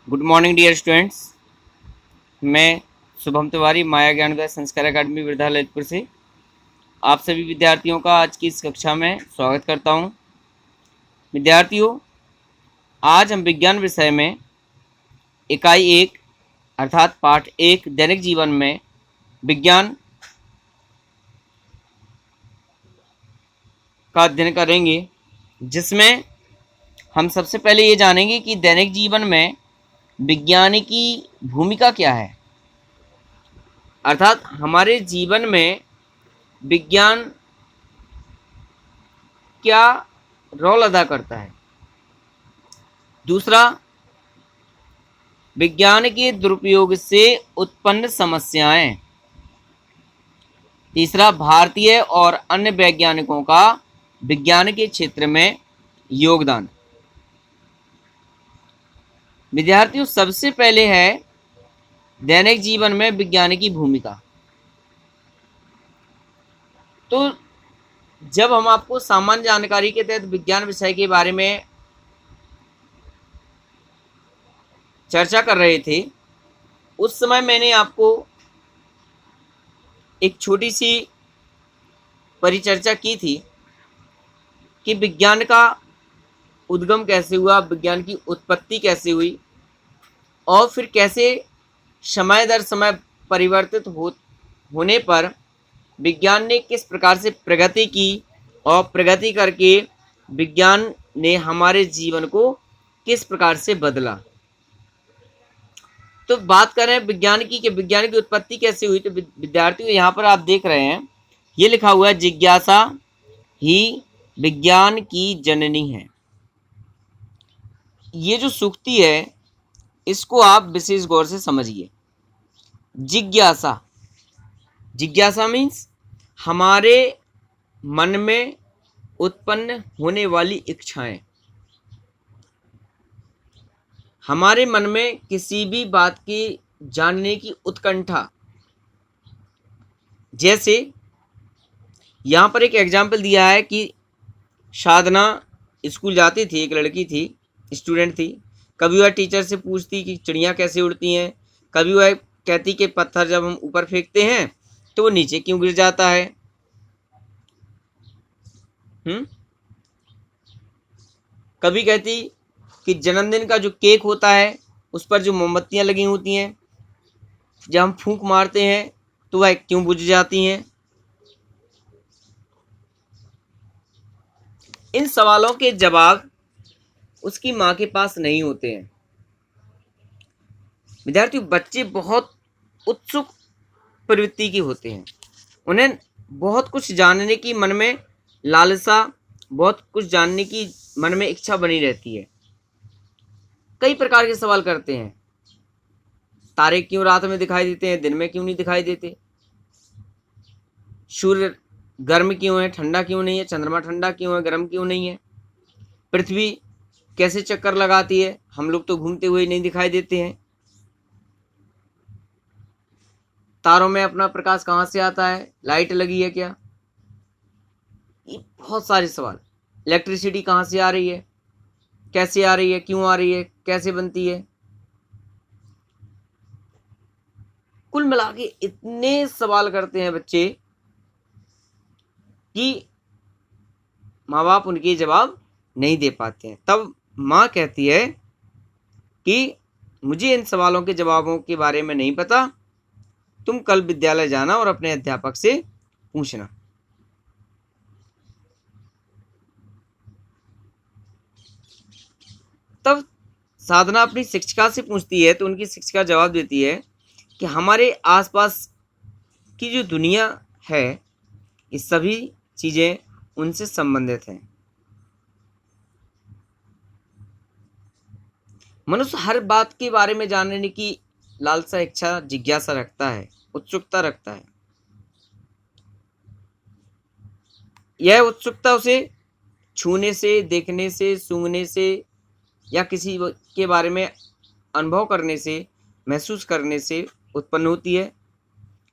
Good morning dear students. मैं शुभम तिवारी माया ज्ञानोदय संस्कार अकादमी वृद्धा ललितपुर से आप सभी विद्यार्थियों का आज की इस कक्षा में स्वागत करता हूं। विद्यार्थियों, आज हम विज्ञान विषय में इकाई 1 अर्थात पाठ 1 दैनिक जीवन में विज्ञान का अध्ययन करेंगे, जिसमें हम सबसे पहले ये जानेंगे कि दैनिक जीवन में विज्ञान की भूमिका क्या है, अर्थात हमारे जीवन में विज्ञान क्या रोल अदा करता है। दूसरा, विज्ञान के दुरुपयोग से उत्पन्न समस्याएं। तीसरा, भारतीय और अन्य वैज्ञानिकों का विज्ञान के क्षेत्र में योगदान। विद्यार्थियों, सबसे पहले है दैनिक जीवन में विज्ञान की भूमिका। तो जब हम आपको सामान्य जानकारी के तहत विज्ञान विषय के बारे में चर्चा कर रहे थे, उस समय मैंने आपको एक छोटी सी परिचर्चा की थी कि विज्ञान का उद्गम कैसे हुआ, विज्ञान की उत्पत्ति कैसे हुई और फिर कैसे समय दर समय परिवर्तित होने पर विज्ञान ने किस प्रकार से प्रगति की और प्रगति करके विज्ञान ने हमारे जीवन को किस प्रकार से बदला। तो बात करें विज्ञान की कि विज्ञान की उत्पत्ति कैसे हुई, तो विद्यार्थियों यहाँ पर आप देख रहे हैं ये लिखा हुआ है, जिज्ञासा ही विज्ञान की जननी है। ये जो सूक्ति है इसको आप विशेष गौर से समझिए। जिज्ञासा, जिज्ञासा मीन्स हमारे मन में उत्पन्न होने वाली इच्छाएं। हमारे मन में किसी भी बात की जानने की उत्कंठा। जैसे यहाँ पर एक एग्जाम्पल दिया है कि साधना स्कूल जाती थी, एक लड़की थी, स्टूडेंट थी। कभी वह टीचर से पूछती कि चिड़ियाँ कैसे उड़ती हैं, कभी वह कहती कि पत्थर जब हम ऊपर फेंकते हैं तो वो नीचे क्यों गिर जाता है। कभी कहती कि जन्मदिन का जो केक होता है उस पर जो मोमबत्तियां लगी होती हैं, जब हम फूंक मारते हैं तो वह क्यों बुझ जाती हैं। इन सवालों के जवाब उसकी माँ के पास नहीं होते हैं। विद्यार्थियों, बच्चे बहुत उत्सुक प्रवृत्ति के होते हैं। उन्हें बहुत कुछ जानने की मन में लालसा, बहुत कुछ जानने की मन में इच्छा बनी रहती है। कई प्रकार के सवाल करते हैं। तारे क्यों रात में दिखाई देते हैं, दिन में क्यों नहीं दिखाई देते। सूर्य गर्म क्यों है, ठंडा क्यों नहीं है। चंद्रमा ठंडा क्यों है, गर्म क्यों नहीं है। पृथ्वी कैसे चक्कर लगाती है, हम लोग तो घूमते हुए नहीं दिखाई देते हैं। तारों में अपना प्रकाश कहाँ से आता है, लाइट लगी है क्या। ये बहुत सारे सवाल। इलेक्ट्रिसिटी कहाँ से आ रही है, कैसे आ रही है, क्यों आ रही है, कैसे बनती है। कुल मिला के इतने सवाल करते हैं बच्चे कि माँ बाप उनके जवाब नहीं दे पाते हैं। तब माँ कहती है कि मुझे इन सवालों के जवाबों के बारे में नहीं पता, तुम कल विद्यालय जाना और अपने अध्यापक से पूछना। तब साधना अपनी शिक्षिका से पूछती है तो उनकी शिक्षिका जवाब देती है कि हमारे आसपास की जो दुनिया है ये सभी चीजें उनसे संबंधित हैं। मनुष्य हर बात के बारे में जानने की लालसा, इच्छा, जिज्ञासा रखता है, उत्सुकता रखता है। यह उत्सुकता उसे छूने से, देखने से, सूंघने से या किसी के बारे में अनुभव करने से, महसूस करने से उत्पन्न होती है।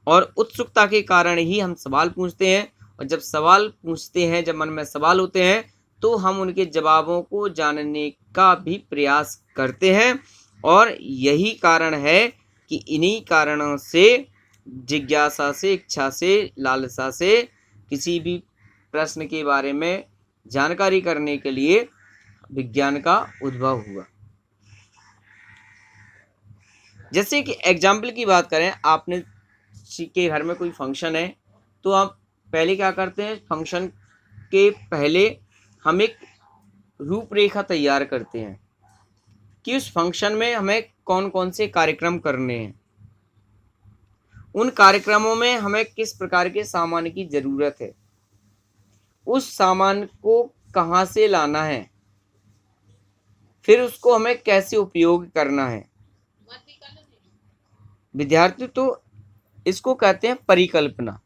और उत्सुकता के कारण ही हम सवाल पूछते हैं, और जब सवाल पूछते हैं, जब मन में सवाल होते हैं तो हम उनके जवाबों को जानने का भी प्रयास करते हैं और यही कारण है कि इन्हीं कारणों से जिज्ञासा से, इच्छा से, लालसा से किसी भी प्रश्न के बारे में जानकारी करने के लिए विज्ञान का उद्भव हुआ। जैसे कि एग्जाम्पल की बात करें, आपने के घर में कोई फंक्शन है तो आप पहले क्या करते हैं, फंक्शन के पहले हम एक रूपरेखा तैयार करते हैं कि उस फंक्शन में हमें कौन कौन से कार्यक्रम करने हैं, उन कार्यक्रमों में हमें किस प्रकार के सामान की ज़रूरत है, उस सामान को कहाँ से लाना है, फिर उसको हमें कैसे उपयोग करना है। विद्यार्थी तो इसको कहते हैं परिकल्पना।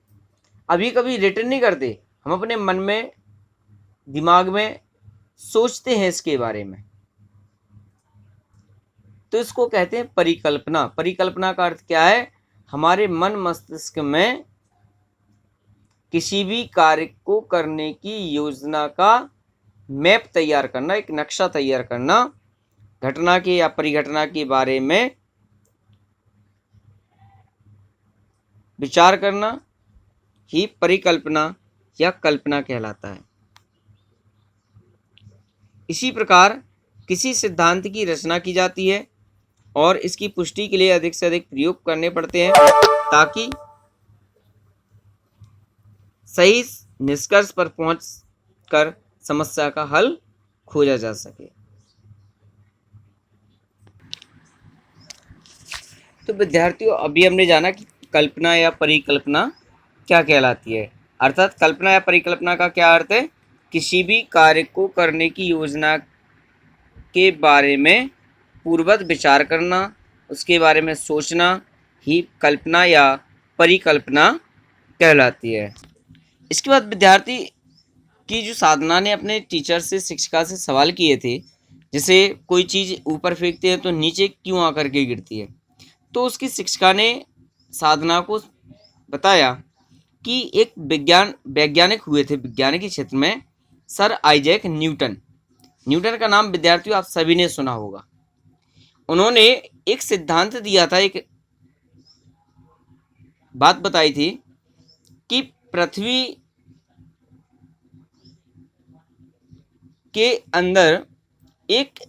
अभी कभी रिटर्न नहीं करते, हम अपने मन में, दिमाग में सोचते हैं इसके बारे में, तो इसको कहते हैं परिकल्पना। परिकल्पना का अर्थ क्या है, हमारे मन मस्तिष्क में किसी भी कार्य को करने की योजना का मैप तैयार करना, एक नक्शा तैयार करना, घटना के या परिघटना के बारे में विचार करना ही परिकल्पना या कल्पना कहलाता है। इसी प्रकार किसी सिद्धांत की रचना की जाती है और इसकी पुष्टि के लिए अधिक से अधिक प्रयोग करने पड़ते हैं ताकि सही निष्कर्ष पर पहुंचकर समस्या का हल खोजा जा सके। तो विद्यार्थियों, अभी हमने जाना कि कल्पना या परिकल्पना क्या कहलाती है। अर्थात कल्पना या परिकल्पना का क्या अर्थ है, किसी भी कार्य को करने की योजना के बारे में पूर्ववत विचार करना, उसके बारे में सोचना ही कल्पना या परिकल्पना कहलाती है। इसके बाद विद्यार्थी की जो साधना ने अपने टीचर से, शिक्षिका से सवाल किए थे, जैसे कोई चीज़ ऊपर फेंकते हैं तो नीचे क्यों आकर के गिरती है, तो उसकी शिक्षिका ने साधना को बताया कि एक वैज्ञानिक हुए थे विज्ञान के क्षेत्र में, सर आइजैक न्यूटन। न्यूटन का नाम विद्यार्थियों आप सभी ने सुना होगा। उन्होंने एक सिद्धांत दिया था, एक बात बताई थी कि पृथ्वी के अंदर एक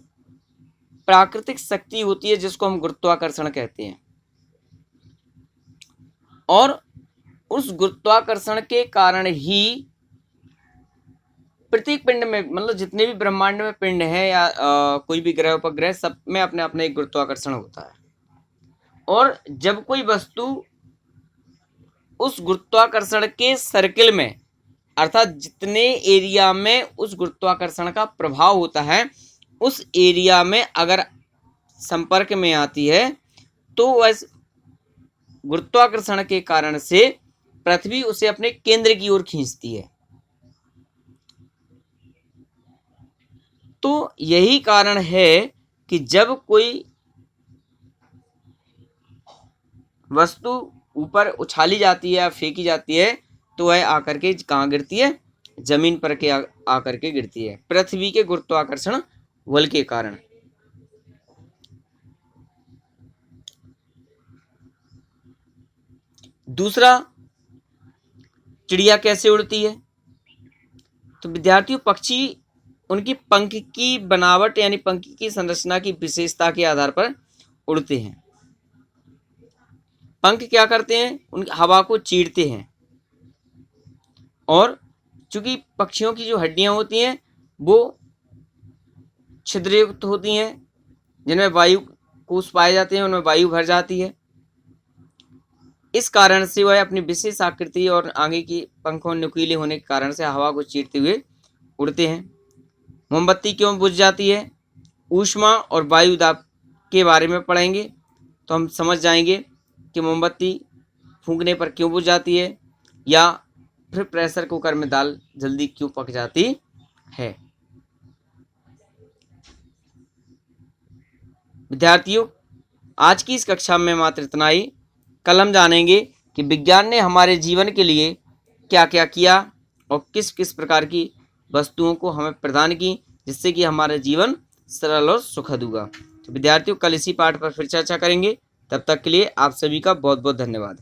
प्राकृतिक शक्ति होती है जिसको हम गुरुत्वाकर्षण कहते हैं, और उस गुरुत्वाकर्षण के कारण ही प्रत्येक पिंड में, मतलब जितने भी ब्रह्मांड में पिंड है या कोई भी ग्रह उपग्रह, सब में अपने अपने एक गुरुत्वाकर्षण होता है। और जब कोई वस्तु उस गुरुत्वाकर्षण के सर्किल में, अर्थात जितने एरिया में उस गुरुत्वाकर्षण का प्रभाव होता है, उस एरिया में अगर संपर्क में आती है तो वह गुरुत्वाकर्षण के कारण से पृथ्वी उसे अपने केंद्र की ओर खींचती है। तो यही कारण है कि जब कोई वस्तु ऊपर उछाली जाती है या फेंकी जाती है तो वह आकर के कहाँ गिरती है, जमीन पर के आकर के गिरती है, पृथ्वी के गुरुत्वाकर्षण बल के कारण। दूसरा, चिड़िया कैसे उड़ती है, तो विद्यार्थियों पक्षी उनकी पंख की बनावट यानी पंख की संरचना की विशेषता के आधार पर उड़ते हैं। पंख क्या करते हैं, उन हवा को चीरते हैं, और चूंकि पक्षियों की जो हड्डियां होती हैं वो छिद्रयुक्त होती हैं, जिनमें वायु कोश पाए जाते हैं, उनमें वायु भर जाती है। इस कारण से वह अपनी विशेष आकृति और आगे की पंखों नुकीले होने के कारण से हवा को चीरते हुए उड़ते हैं। मोमबत्ती क्यों बुझ जाती है, ऊष्मा और वायु दाब के बारे में पढ़ेंगे तो हम समझ जाएंगे कि मोमबत्ती फूंकने पर क्यों बुझ जाती है, या फिर प्रेशर कुकर में दाल जल्दी क्यों पक जाती है। विद्यार्थियों, आज की इस कक्षा में मात्र इतना ही। कल हम जानेंगे कि विज्ञान ने हमारे जीवन के लिए क्या क्या किया और किस किस प्रकार की वस्तुओं को हमें प्रदान की, जिससे कि हमारा जीवन सरल और सुखद हुआ। तो विद्यार्थियों कल इसी पाठ पर फिर चर्चा करेंगे। तब तक के लिए आप सभी का बहुत बहुत धन्यवाद।